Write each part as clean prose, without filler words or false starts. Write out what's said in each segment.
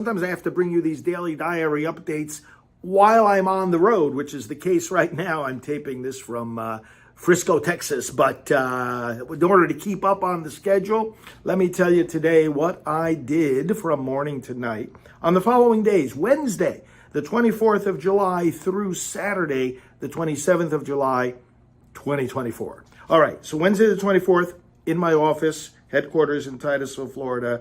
Sometimes I have to bring you these daily diary updates while I'm on the road, which is the case right now. I'm taping this from Frisco, Texas. But in order to keep up on the schedule, let me tell you today what I did from morning to night on the following days: Wednesday, the 24th of July through Saturday, the 27th of July, 2024. All right, so Wednesday the 24th, in my office, headquarters in Titusville, Florida,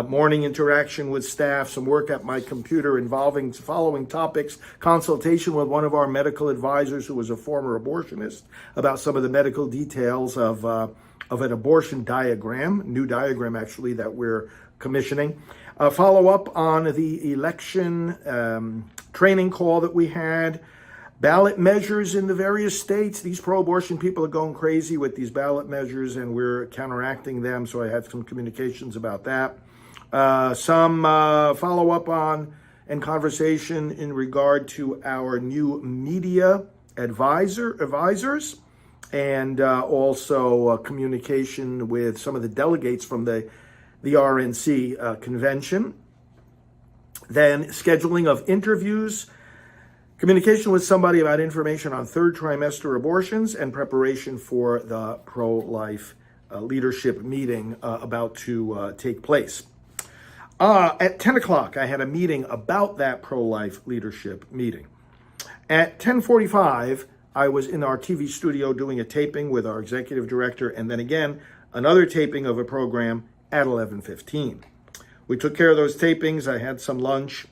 morning interaction with staff, some work at my computer involving following topics: consultation with one of our medical advisors who was a former abortionist about some of the medical details of an abortion diagram, new diagram actually that we're commissioning. Follow up on the election training call that we had. Ballot measures in the various states. These pro-abortion people are going crazy with these ballot measures, and we're counteracting them. So I had some communications about that. Some follow-up on and conversation in regard to our new media advisors, and also communication with some of the delegates from the RNC convention. Then scheduling of interviews, communication with somebody about information on third trimester abortions, and preparation for the pro-life leadership meeting about to take place. At 10 o'clock, I had a meeting about that pro-life leadership meeting. At 10:45, I was in our TV studio doing a taping with our executive director, and then again, another taping of a program at 11:15. We took care of those tapings. I had some lunch,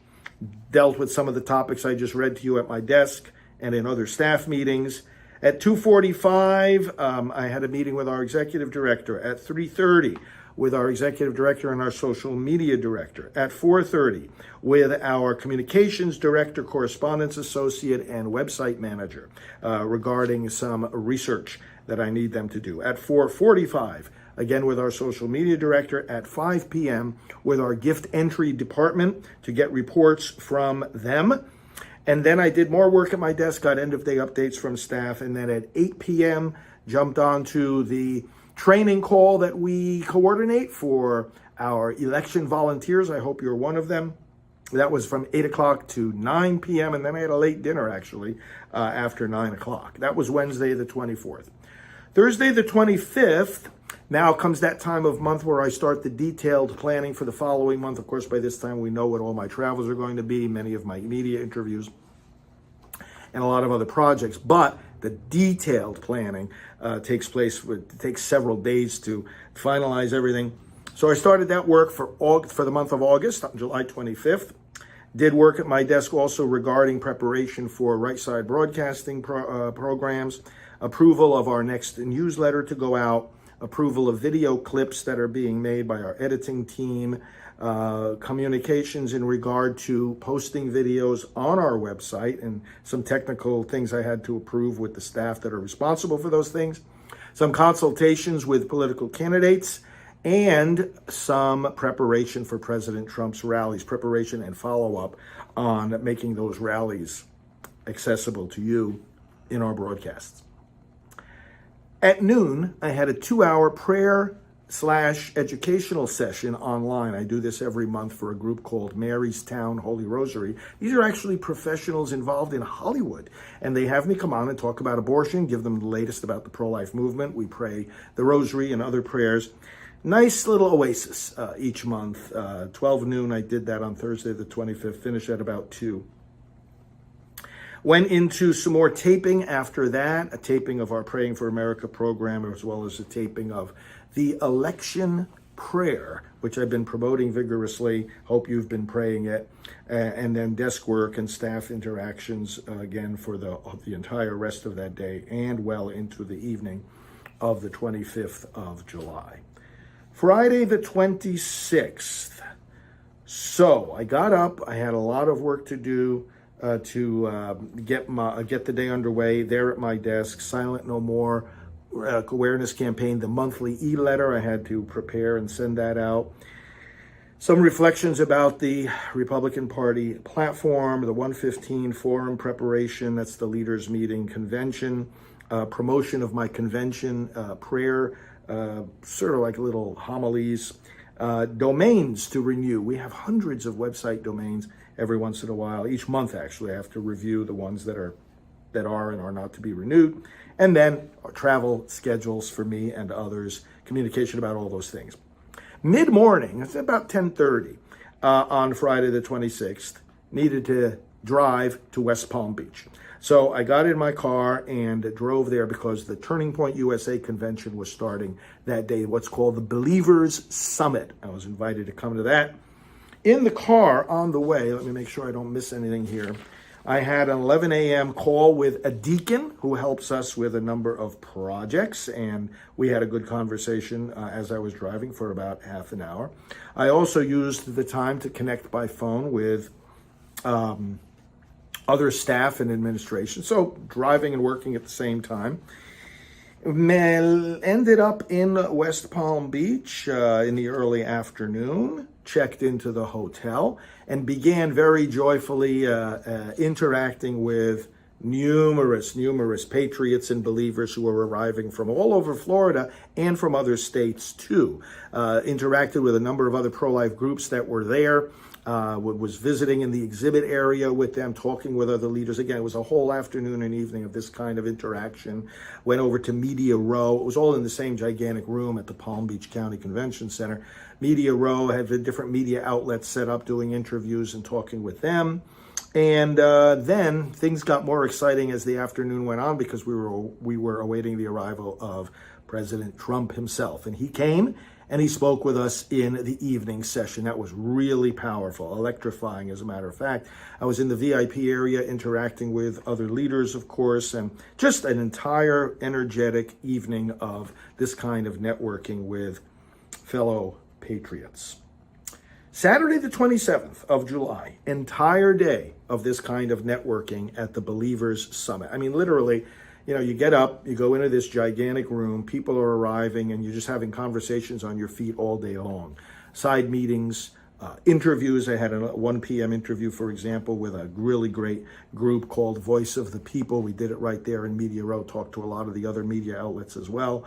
dealt with some of the topics I just read to you at my desk and in other staff meetings. At 2:45, I had a meeting with our executive director. At 3:30, with our executive director and our social media director. At 4:30, with our communications director, correspondence associate, and website manager regarding some research that I need them to do. At 4:45, again with our social media director. At 5 p.m. with our gift entry department to get reports from them. And then I did more work at my desk, got end of day updates from staff. And then at 8 p.m. jumped onto the training call that we coordinate for our election volunteers. I hope you're one of them. That was from 8 o'clock to 9 p.m. And then I had a late dinner actually after 9 o'clock. That was Wednesday the 24th. Thursday the 25th, now comes that time of month where I start the detailed planning for the following month. Of course, by this time we know what all my travels are going to be, many of my media interviews, and a lot of other projects. But the detailed planning takes several days to finalize everything. So I started that work for the month of August, on July 25th. Did work at my desk also regarding preparation for Right Side Broadcasting programs, approval of our next newsletter to go out, approval of video clips that are being made by our editing team, communications in regard to posting videos on our website, and some technical things I had to approve with the staff that are responsible for those things, some consultations with political candidates, and some preparation for President Trump's rallies, preparation and follow-up on making those rallies accessible to you in our broadcasts. At noon, I had a 2-hour prayer/educational session online. I do this every month for a group called Mary's Town Holy Rosary. These are actually professionals involved in Hollywood, and they have me come on and talk about abortion, give them the latest about the pro-life movement. We pray the rosary and other prayers. Nice little oasis each month. 12 noon, I did that on Thursday the 25th, finish at about 2. Went into some more taping after that, a taping of our Praying for America program, as well as a taping of the election prayer, which I've been promoting vigorously. Hope you've been praying it. And then desk work and staff interactions again for the entire rest of that day and well into the evening of the 25th of July. Friday the 26th. So I got up, I had a lot of work to do to get the day underway there at my desk. Silent No More awareness campaign, the monthly e-letter, I had to prepare and send that out. Some reflections about the Republican Party platform, the 115 forum preparation, that's the leaders meeting convention, promotion of my convention prayer, sort of like little homilies, domains to renew. We have hundreds of website domains every once in a while. Each month, actually, I have to review the ones that are and are not to be renewed. And then travel schedules for me and others, communication about all those things. Mid-morning, it's about 10:30 on Friday the 26th, needed to drive to West Palm Beach. So I got in my car and drove there because the Turning Point USA convention was starting that day, what's called the Believers Summit. I was invited to come to that. In the car on the way, let me make sure I don't miss anything here, I had an 11 a.m. call with a deacon who helps us with a number of projects, and we had a good conversation as I was driving for about half an hour. I also used the time to connect by phone with other staff and administration, so driving and working at the same time. Ended up in West Palm Beach in the early afternoon, checked into the hotel, and began very joyfully interacting with numerous patriots and believers who were arriving from all over Florida and from other states too. Interacted with a number of other pro-life groups that were there. Was visiting in the exhibit area with them, talking with other leaders. Again, it was a whole afternoon and evening of this kind of interaction. Went over to Media Row. It was all in the same gigantic room at the Palm Beach County Convention Center. Media Row had the different media outlets set up, doing interviews and talking with them. And then things got more exciting as the afternoon went on because we were awaiting the arrival of President Trump himself. And he came and he spoke with us in the evening session. That was really powerful, electrifying, as a matter of fact. I was in the VIP area interacting with other leaders, of course, and just an entire energetic evening of this kind of networking with fellow patriots. Saturday, the 27th of July, entire day of this kind of networking at the Believers Summit. I mean, literally, you know, you get up, you go into this gigantic room, people are arriving, and you're just having conversations on your feet all day long. Side meetings, interviews. I had a 1 p.m. interview, for example, with a really great group called Voice of the People. We did it right there in Media Row, talked to a lot of the other media outlets as well.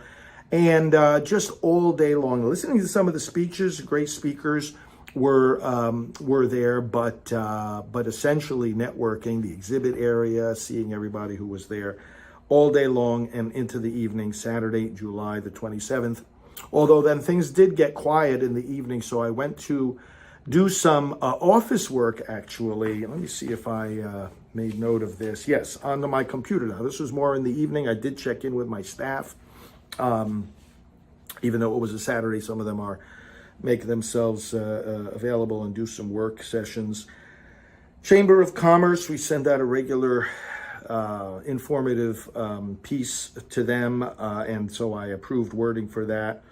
And just all day long, listening to some of the speeches, great speakers were there, but essentially networking, the exhibit area, seeing everybody who was there all day long and into the evening, Saturday, July the 27th. Although then things did get quiet in the evening, so I went to do some office work, actually. Let me see if I made note of this. Yes, onto my computer now. This was more in the evening. I did check in with my staff. Even though it was a Saturday, some of them are making themselves available and do some work sessions. Chamber of Commerce, we send out a regular informative piece to them, and so I approved wording for that.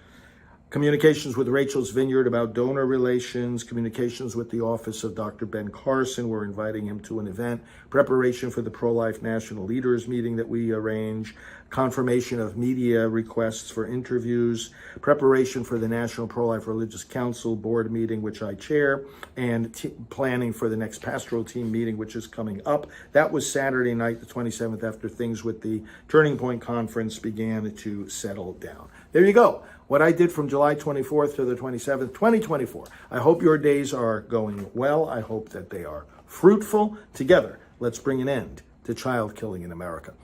Communications with Rachel's Vineyard about donor relations, communications with the office of Dr. Ben Carson. We're inviting him to an event. Preparation for the Pro-Life National Leaders meeting that we arrange. Confirmation of media requests for interviews. Preparation for the National Pro-Life Religious Council board meeting, which I chair. And planning for the next pastoral team meeting, which is coming up. That was Saturday night, the 27th, after things with the Turning Point Conference began to settle down. There you go. What I did from July 24th to the 27th, 2024. I hope your days are going well. I hope that they are fruitful. Together, let's bring an end to child killing in America.